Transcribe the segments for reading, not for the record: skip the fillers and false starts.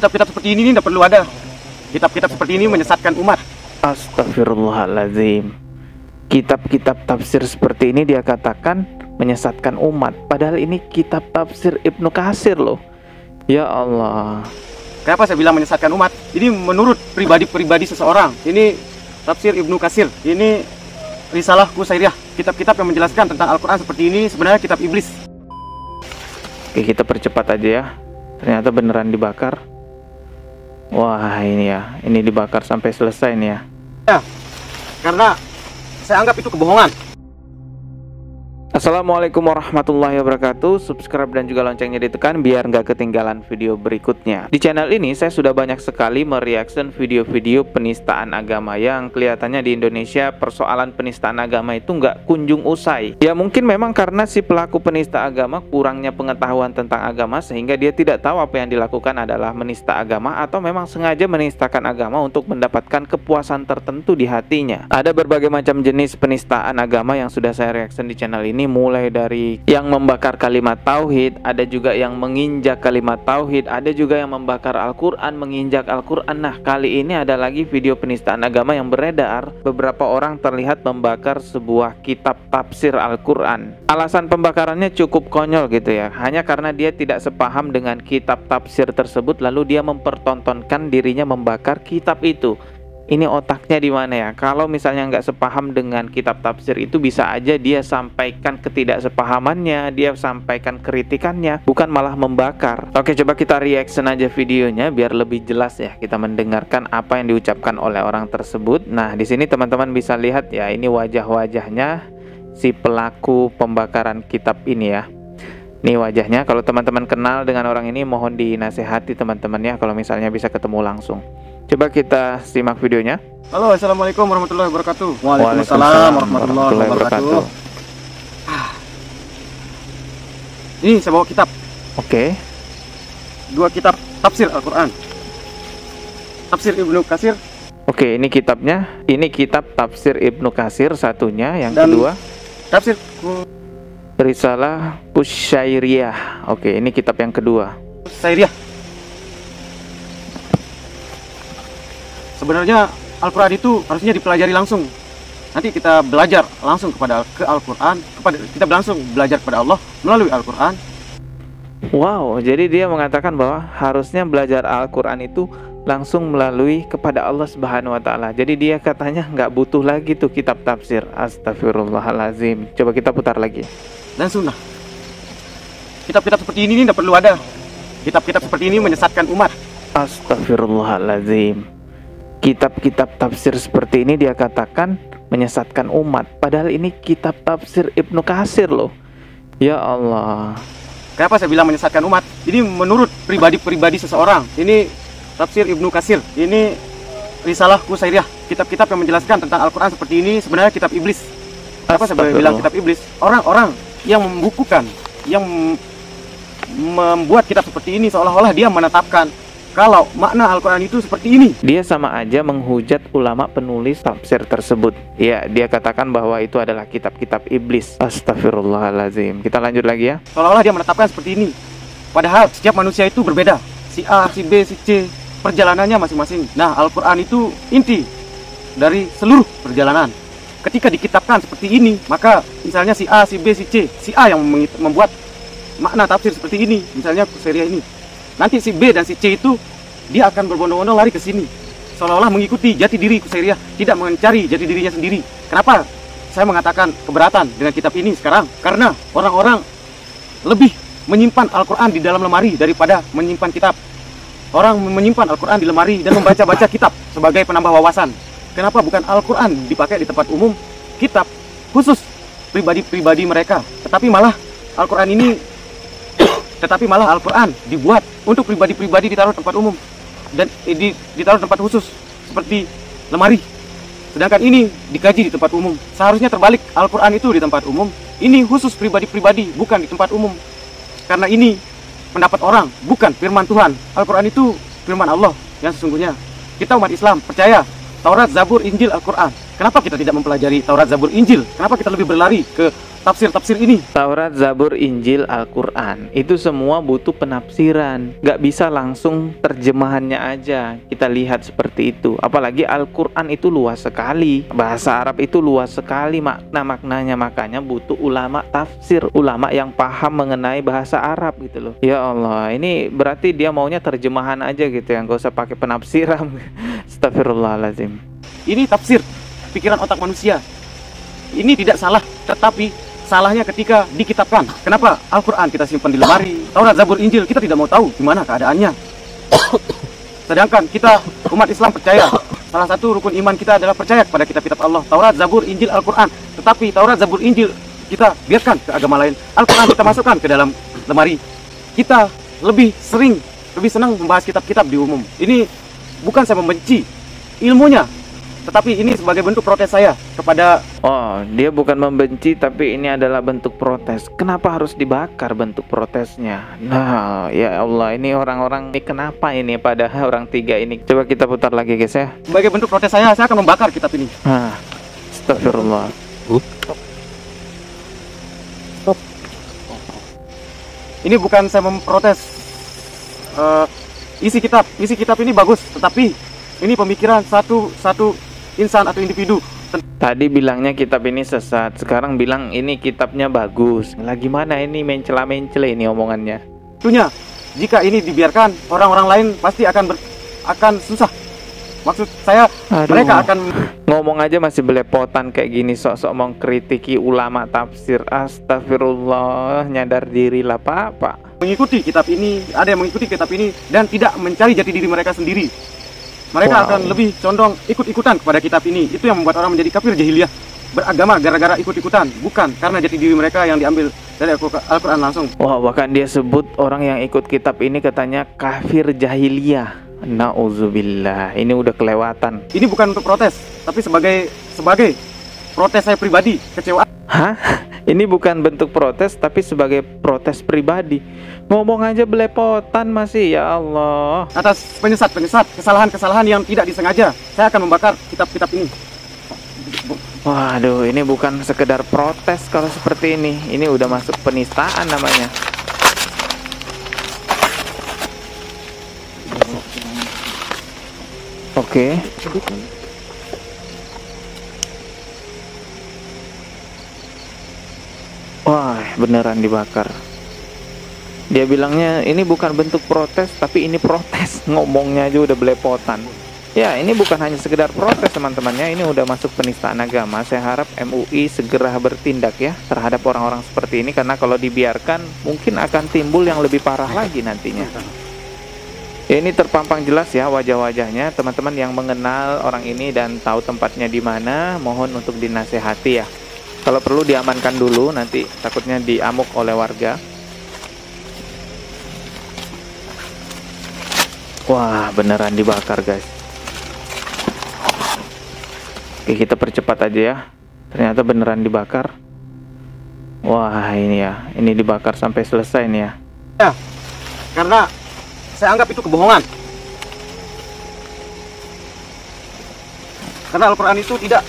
Kitab-kitab seperti ini tidak perlu ada. Kitab-kitab seperti ini menyesatkan umat. Astagfirullahaladzim. Kitab-kitab tafsir seperti ini dia katakan menyesatkan umat. Padahal ini kitab tafsir Ibnu Katsir loh. Ya Allah. Kenapa saya bilang menyesatkan umat? Ini menurut pribadi-pribadi seseorang. Ini tafsir Ibnu Katsir. Ini Risalah Qusairiyah. Kitab-kitab yang menjelaskan tentang Al-Quran seperti ini sebenarnya kitab iblis. Oke, kita percepat aja ya. Ternyata beneran dibakar. Wah, ini ya. Ini dibakar sampai selesai nih ya. Ya, karena saya anggap itu kebohongan. Assalamualaikum warahmatullahi wabarakatuh. Subscribe dan juga loncengnya ditekan biar nggak ketinggalan video berikutnya. Di channel ini saya sudah banyak sekali mereaction video-video penistaan agama yang kelihatannya di Indonesia persoalan penistaan agama itu nggak kunjung usai. Ya mungkin memang karena si pelaku penista agama kurangnya pengetahuan tentang agama sehingga dia tidak tahu apa yang dilakukan adalah menista agama atau memang sengaja menistakan agama untuk mendapatkan kepuasan tertentu di hatinya. Ada berbagai macam jenis penistaan agama yang sudah saya reaction di channel ini. Mulai dari yang membakar kalimat tauhid, ada juga yang menginjak kalimat tauhid, ada juga yang membakar Al-Quran, menginjak Al-Quran. Nah, kali ini ada lagi video penistaan agama yang beredar. Beberapa orang terlihat membakar sebuah kitab tafsir Al-Quran. Alasan pembakarannya cukup konyol gitu ya. Hanya karena dia tidak sepaham dengan kitab tafsir tersebut, lalu dia mempertontonkan dirinya membakar kitab itu. Ini otaknya di mana ya? Kalau misalnya nggak sepaham dengan kitab tafsir itu, bisa aja dia sampaikan ketidaksepahamannya, dia sampaikan kritikannya, bukan malah membakar. Oke, coba kita reaction aja videonya biar lebih jelas ya kita mendengarkan apa yang diucapkan oleh orang tersebut. Nah, di sini teman-teman bisa lihat ya, ini wajah-wajahnya si pelaku pembakaran kitab ini ya. Ini wajahnya. Kalau teman-teman kenal dengan orang ini, mohon dinasehati teman-teman ya, kalau misalnya bisa ketemu langsung. Coba kita simak videonya. Halo, assalamualaikum warahmatullahi wabarakatuh. Waalaikumsalam warahmatullahi wabarakatuh. Ini saya bawa kitab. Oke. Dua kitab tafsir Al-Quran. Tafsir Ibnu Katsir. Oke, ini kitabnya. Ini kitab tafsir Ibnu Katsir satunya. Yang dan kedua tafsir Risalah Qusairiyah. Oke, ini kitab yang kedua. Qusairiyah. Sebenarnya Al-Quran itu harusnya dipelajari langsung. Nanti kita belajar langsung ke Al-Quran, kita langsung belajar kepada Allah melalui Al-Quran. Wow, jadi dia mengatakan bahwa harusnya belajar Al-Quran itu langsung melalui kepada Allah Subhanahu wa Ta'ala. Jadi dia katanya nggak butuh lagi tuh kitab tafsir. Astagfirullahalazim. Coba kita putar lagi. Dan sunnah. Kitab-kitab seperti ini tidak perlu ada. Kitab-kitab seperti ini menyesatkan umat. Astagfirullahalazim. Kitab-kitab tafsir seperti ini dia katakan menyesatkan umat. Padahal ini kitab tafsir Ibnu Katsir loh. Ya Allah. Kenapa saya bilang menyesatkan umat? Ini menurut pribadi-pribadi seseorang. Ini tafsir Ibnu Katsir. Ini Risalah Qusairiyah. Kitab-kitab yang menjelaskan tentang Al-Quran seperti ini sebenarnya kitab iblis. Kenapa saya bilang kitab iblis? Orang-orang yang membukukan, yang membuat kitab seperti ini seolah-olah dia menetapkan kalau makna Al-Quran itu seperti ini. Dia sama aja menghujat ulama penulis tafsir tersebut. Ya, dia katakan bahwa itu adalah kitab-kitab iblis. Astagfirullahaladzim. Kita lanjut lagi ya. Seolah-olah dia menetapkan seperti ini. Padahal setiap manusia itu berbeda. Si A, si B, si C, perjalanannya masing-masing. Nah, Al-Quran itu inti dari seluruh perjalanan. Ketika dikitabkan seperti ini, maka misalnya si A, si B, si C, si A yang membuat makna tafsir seperti ini, misalnya Qusairiyah ini. Nanti si B dan si C itu dia akan berbondong-bondong lari ke sini, seolah-olah mengikuti jati diri Qusairiyah, tidak mencari jati dirinya sendiri. Kenapa saya mengatakan keberatan dengan kitab ini sekarang? Karena orang-orang lebih menyimpan Al-Quran di dalam lemari daripada menyimpan kitab. Orang menyimpan Al-Quran di lemari dan membaca-baca kitab sebagai penambah wawasan. Kenapa bukan Al-Quran dipakai di tempat umum, kitab khusus pribadi-pribadi mereka, tetapi malah Al-Quran dibuat untuk pribadi-pribadi ditaruh tempat umum dan ditaruh tempat khusus seperti lemari. Sedangkan ini dikaji di tempat umum. Seharusnya terbalik, Al-Quran itu di tempat umum, ini khusus pribadi-pribadi, bukan di tempat umum. Karena ini pendapat orang, bukan firman Tuhan. Al-Quran itu firman Allah yang sesungguhnya. Kita umat Islam percaya Taurat, Zabur, Injil, Al-Quran. Kenapa kita tidak mempelajari Taurat, Zabur, Injil? Kenapa kita lebih berlari ke tafsir-tafsir ini. Taurat, Zabur, Injil, Al-Quran itu semua butuh penafsiran. Gak bisa langsung terjemahannya aja kita lihat seperti itu. Apalagi Al-Quran itu luas sekali, bahasa Arab itu luas sekali maknanya. Makanya butuh ulama tafsir, ulama yang paham mengenai bahasa Arab gitu loh. Ya Allah, ini berarti dia maunya terjemahan aja gitu ya, gak usah pakai penafsiran. Astagfirullahaladzim. Ini tafsir pikiran otak manusia. Ini tidak salah, tetapi salahnya ketika dikitabkan. Kenapa Al-Quran kita simpan di lemari, Taurat, Zabur, Injil kita tidak mau tahu gimana keadaannya. Sedangkan kita umat Islam percaya, salah satu rukun iman kita adalah percaya kepada kitab-kitab Allah, Taurat, Zabur, Injil, Al-Quran. Tetapi Taurat, Zabur, Injil kita biarkan ke agama lain, Al-Quran kita masukkan ke dalam lemari. Kita lebih senang membahas kitab-kitab di umum. Ini bukan saya membenci ilmunya, tetapi ini sebagai bentuk protes saya kepada... Oh, dia bukan membenci, tapi ini adalah bentuk protes. Kenapa harus dibakar bentuk protesnya? Nah, ya Allah, ini orang-orang ini kenapa ini pada orang tiga ini? Coba kita putar lagi guys ya. Sebagai bentuk protes saya akan membakar kitab ini. Astagfirullah. Stop. Ini bukan saya memprotes isi kitab ini bagus, tetapi ini pemikiran satu insan atau individu. Tadi bilangnya kitab ini sesat, sekarang bilang ini kitabnya bagus. Lah gimana ini mencela-mencela ini omongannya? Tentunya jika ini dibiarkan, orang-orang lain pasti akan susah. Maksud saya, mereka akan ngomong aja masih belepotan kayak gini, sok-sok mengkritiki ulama tafsir. Astagfirullah, nyadar dirilah Pak. Mengikuti kitab ini, ada yang mengikuti kitab ini dan tidak mencari jati diri mereka sendiri. Mereka akan lebih condong ikut-ikutan kepada kitab ini. Itu yang membuat orang menjadi kafir jahiliyah, beragama gara-gara ikut-ikutan, bukan karena jati diri mereka yang diambil dari Al-Quran langsung. Wah, bahkan dia sebut orang yang ikut kitab ini katanya kafir jahiliyah. Nauzubillah, ini udah kelewatan. Ini bukan untuk protes, tapi sebagai protes saya pribadi, kecewa. Hah? Ini bukan bentuk protes, tapi sebagai protes pribadi. Ngomong aja belepotan masih, ya Allah. Atas penyesat, kesalahan-kesalahan yang tidak disengaja, saya akan membakar kitab-kitab ini. Waduh, ini bukan sekedar protes kalau seperti ini. Ini udah masuk penistaan namanya. Oke. Wah, beneran dibakar. Dia bilangnya ini bukan bentuk protes, tapi ini protes. Ngomongnya aja udah belepotan. Ya, ini bukan hanya sekedar protes teman-temannya, ini udah masuk penistaan agama. Saya harap MUI segera bertindak ya terhadap orang-orang seperti ini, karena kalau dibiarkan mungkin akan timbul yang lebih parah lagi nantinya. Ya, ini terpampang jelas ya wajah-wajahnya. Teman-teman yang mengenal orang ini dan tahu tempatnya di mana, mohon untuk dinasehati ya. Kalau perlu diamankan dulu, nanti takutnya diamuk oleh warga. Wah, beneran dibakar guys. Oke, kita percepat aja ya. Ternyata beneran dibakar. Wah, ini ya, ini dibakar sampai selesai nih ya. Ya, karena saya anggap itu kebohongan. Karena Al-Quran itu tidak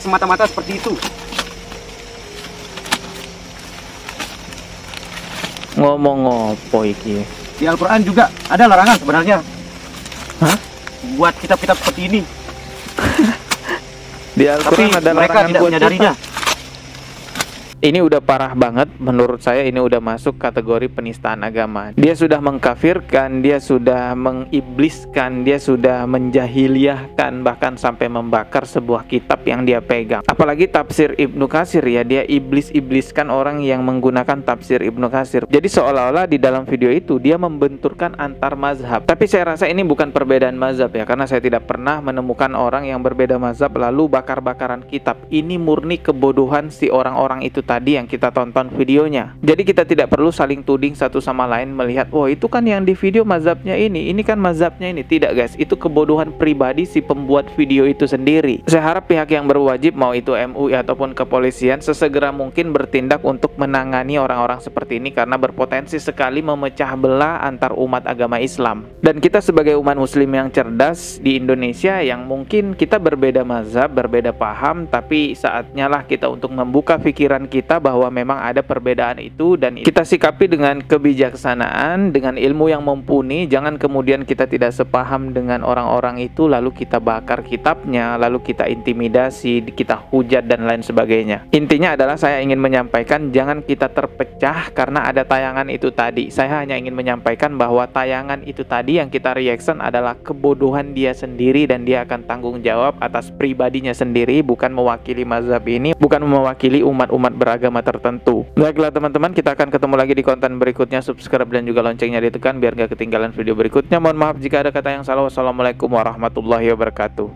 semata-mata seperti itu. Ngomong ngopo iki? Di Al-Quran juga ada larangan sebenarnya. Hah? Buat kitab-kitab seperti ini. Di Al-Quran ada mereka larangan tidak buat menyadarinya. Ini udah parah banget, menurut saya ini udah masuk kategori penistaan agama. Dia sudah mengkafirkan, dia sudah mengibliskan, dia sudah menjahiliahkan, bahkan sampai membakar sebuah kitab yang dia pegang. Apalagi tafsir Ibnu Katsir ya, dia iblis-ibliskan orang yang menggunakan tafsir Ibnu Katsir. Jadi seolah-olah di dalam video itu dia membenturkan antar mazhab. Tapi saya rasa ini bukan perbedaan mazhab ya, karena saya tidak pernah menemukan orang yang berbeda mazhab lalu bakar-bakaran kitab. Ini murni kebodohan si orang-orang itu tadi yang kita tonton videonya. Jadi kita tidak perlu saling tuding satu sama lain melihat, wah itu kan yang di video mazhabnya ini kan mazhabnya ini. Tidak guys, itu kebodohan pribadi si pembuat video itu sendiri. Saya harap pihak yang berwajib, mau itu MUI ataupun kepolisian, sesegera mungkin bertindak untuk menangani orang-orang seperti ini karena berpotensi sekali memecah belah antar umat agama Islam. Dan kita sebagai umat muslim yang cerdas di Indonesia yang mungkin kita berbeda mazhab, berbeda paham, tapi saatnya lah kita untuk membuka pikiran kita bahwa memang ada perbedaan itu dan kita sikapi dengan kebijaksanaan, dengan ilmu yang mumpuni. Jangan kemudian kita tidak sepaham dengan orang-orang itu lalu kita bakar kitabnya, lalu kita intimidasi, kita hujat dan lain sebagainya. Intinya adalah saya ingin menyampaikan jangan kita terpecah karena ada tayangan itu tadi. Saya hanya ingin menyampaikan bahwa tayangan itu tadi yang kita reaction adalah kebodohan dia sendiri dan dia akan tanggung jawab atas pribadinya sendiri, bukan mewakili mazhab ini, bukan mewakili umat-umat beragama tertentu. Baiklah teman-teman, kita akan ketemu lagi di konten berikutnya. Subscribe dan juga loncengnya ditekan biar gak ketinggalan video berikutnya. Mohon maaf jika ada kata yang salah. Wassalamualaikum warahmatullahi wabarakatuh.